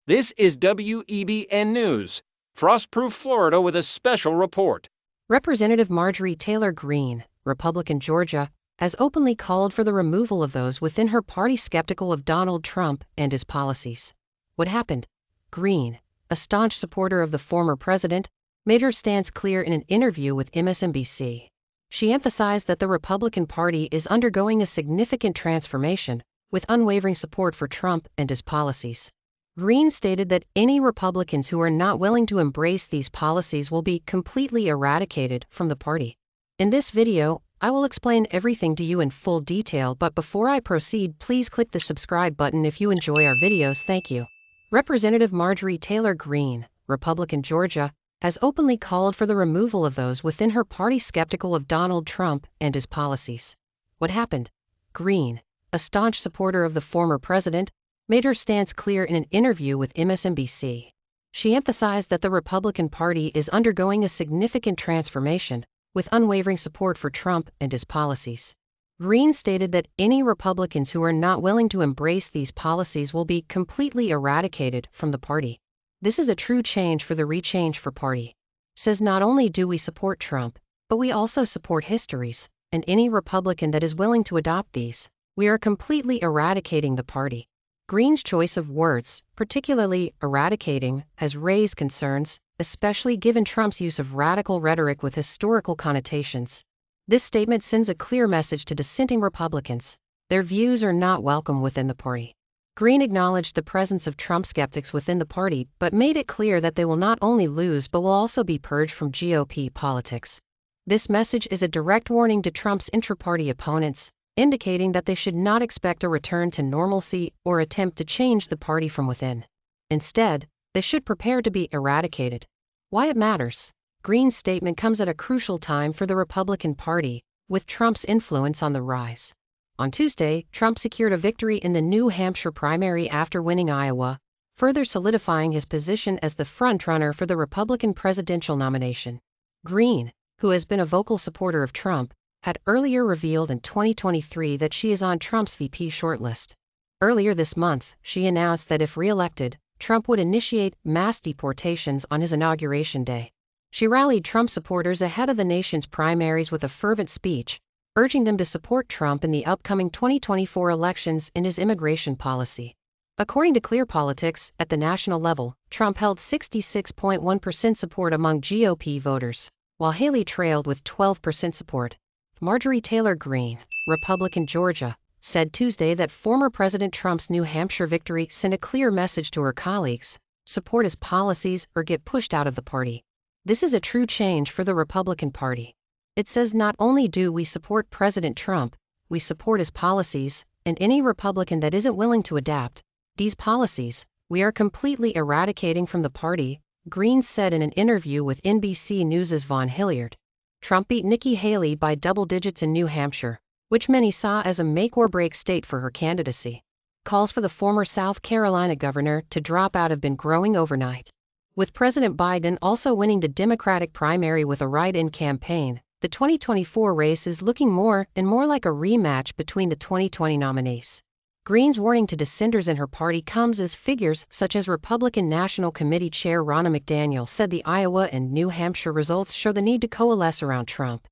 This is WEBN News. Frostproof Florida with a special report. Representative Marjorie Taylor Greene, Republican Georgia, has openly called for the removal of those within her party skeptical of Donald Trump and his policies. What happened? Greene, a staunch supporter of the former president, made her stance clear in an interview with MSNBC. She emphasized that the Republican Party is undergoing a significant transformation, with unwavering support for Trump and his policies. Greene stated that any Republicans who are not willing to embrace these policies will be completely eradicated from the party. In this video, I will explain everything to you in full detail, but before I proceed, please click the subscribe button if you enjoy our videos. Thank you. Representative Marjorie Taylor Greene, Republican Georgia, has openly called for the removal of those within her party skeptical of Donald Trump and his policies. What happened? Greene, a staunch supporter of the former president, made her stance clear in an interview with MSNBC. She emphasized that the Republican Party is undergoing a significant transformation, with unwavering support for Trump and his policies. Greene stated that any Republicans who are not willing to embrace these policies will be completely eradicated from the party. This is a true change for the Rechange for Party. Says not only do we support Trump, but we also support histories, and any Republican that is willing to adopt these, we are completely eradicating the party. Greene's choice of words, particularly eradicating, has raised concerns, especially given Trump's use of radical rhetoric with historical connotations. This statement sends a clear message to dissenting Republicans. Their views are not welcome within the party. Greene acknowledged the presence of Trump skeptics within the party, but made it clear that they will not only lose but will also be purged from GOP politics. This message is a direct warning to Trump's intra-party opponents, indicating that they should not expect a return to normalcy or attempt to change the party from within. Instead, they should prepare to be eradicated. Why it matters? Greene's statement comes at a crucial time for the Republican Party, with Trump's influence on the rise. On Tuesday, Trump secured a victory in the New Hampshire primary after winning Iowa, further solidifying his position as the frontrunner for the Republican presidential nomination. Greene, who has been a vocal supporter of Trump, had earlier revealed in 2023 that she is on Trump's VP shortlist. Earlier this month, she announced that if re-elected, Trump would initiate mass deportations on his inauguration day. She rallied Trump supporters ahead of the nation's primaries with a fervent speech, urging them to support Trump in the upcoming 2024 elections and his immigration policy. According to Clear Politics, at the national level, Trump held 66.1% support among GOP voters, while Haley trailed with 12% support. Marjorie Taylor Greene, Republican Georgia, said Tuesday that former President Trump's New Hampshire victory sent a clear message to her colleagues: support his policies or get pushed out of the party. This is a true change for the Republican Party. It says not only do we support President Trump, we support his policies, and any Republican that isn't willing to adapt these policies, we are completely eradicating from the party, Greene said in an interview with NBC News' Vaughn Hilliard. Trump beat Nikki Haley by double digits in New Hampshire, which many saw as a make-or-break state for her candidacy. Calls for the former South Carolina governor to drop out have been growing overnight. With President Biden also winning the Democratic primary with a write-in campaign, the 2024 race is looking more and more like a rematch between the 2020 nominees. Greene's warning to dissenters in her party comes as figures such as Republican National Committee Chair Ronna McDaniel said the Iowa and New Hampshire results show the need to coalesce around Trump.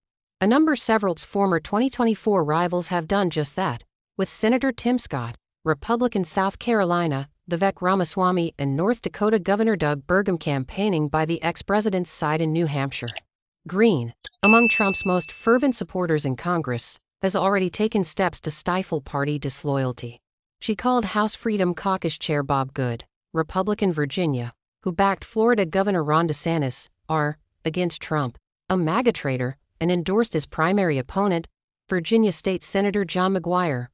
Several former 2024 rivals have done just that, with Senator Tim Scott, Republican South Carolina, Vivek Ramaswamy, and North Dakota Governor Doug Burgum campaigning by the ex-president's side in New Hampshire. Greene, among Trump's most fervent supporters in Congress, has already taken steps to stifle party disloyalty. She called House Freedom Caucus Chair Bob Good, Republican Virginia, who backed Florida Governor Ron DeSantis, against Trump, a MAGA traitor, and endorsed his primary opponent, Virginia State Senator John McGuire,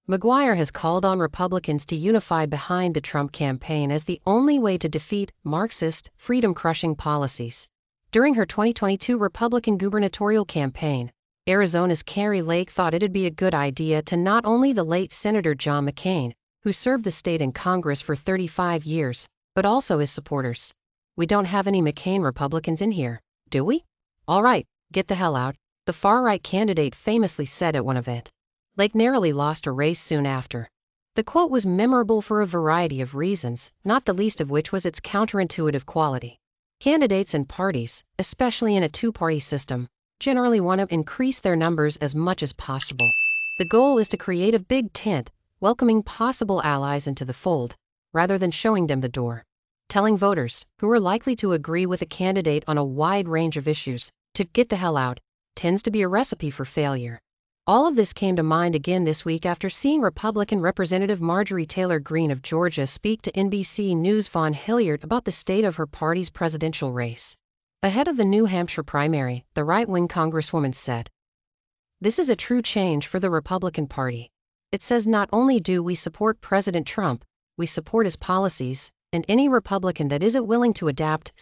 McGuire has called on Republicans to unify behind the Trump campaign as the only way to defeat Marxist, freedom-crushing policies. During her 2022 Republican gubernatorial campaign, Arizona's Kari Lake thought it'd be a good idea to not only the late Senator John McCain, who served the state in Congress for 35 years, but also his supporters. We don't have any McCain Republicans in here, do we? All right, get the hell out, the far-right candidate famously said at one event. Lake narrowly lost a race soon after. The quote was memorable for a variety of reasons, not the least of which was its counterintuitive quality. Candidates and parties, especially in a two-party system, generally want to increase their numbers as much as possible. The goal is to create a big tent, welcoming possible allies into the fold, rather than showing them the door. Telling voters, who are likely to agree with a candidate on a wide range of issues, to get the hell out, tends to be a recipe for failure. All of this came to mind again this week after seeing Republican Representative Marjorie Taylor Greene of Georgia speak to NBC News' Vaughn Hilliard about the state of her party's presidential race. Ahead of the New Hampshire primary, the right-wing congresswoman said, "This is a true change for the Republican Party. It says not only do we support President Trump, we support his policies, and any Republican that isn't willing to adapt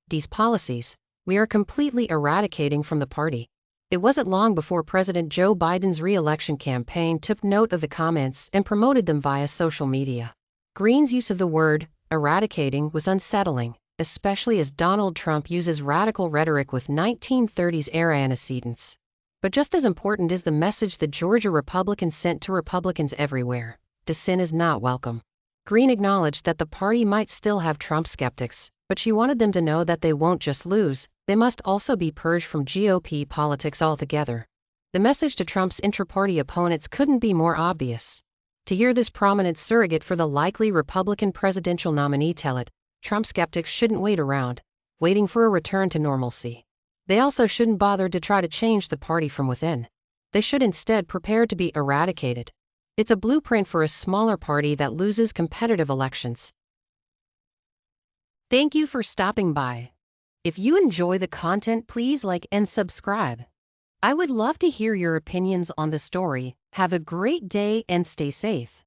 these policies, we are completely eradicating from the party." It wasn't long before President Joe Biden's re-election campaign took note of the comments and promoted them via social media. Greene's use of the word eradicating was unsettling, especially as Donald Trump uses radical rhetoric with 1930s-era antecedents. But just as important is the message the Georgia Republicans sent to Republicans everywhere: dissent is not welcome. Greene acknowledged that the party might still have Trump skeptics, but she wanted them to know that they won't just lose, they must also be purged from GOP politics altogether. The message to Trump's intra-party opponents couldn't be more obvious. To hear this prominent surrogate for the likely Republican presidential nominee tell it, Trump skeptics shouldn't wait around, waiting for a return to normalcy. They also shouldn't bother to try to change the party from within. They should instead prepare to be eradicated. It's a blueprint for a smaller party that loses competitive elections. Thank you for stopping by. If you enjoy the content, please like and subscribe. I would love to hear your opinions on the story. Have a great day and stay safe.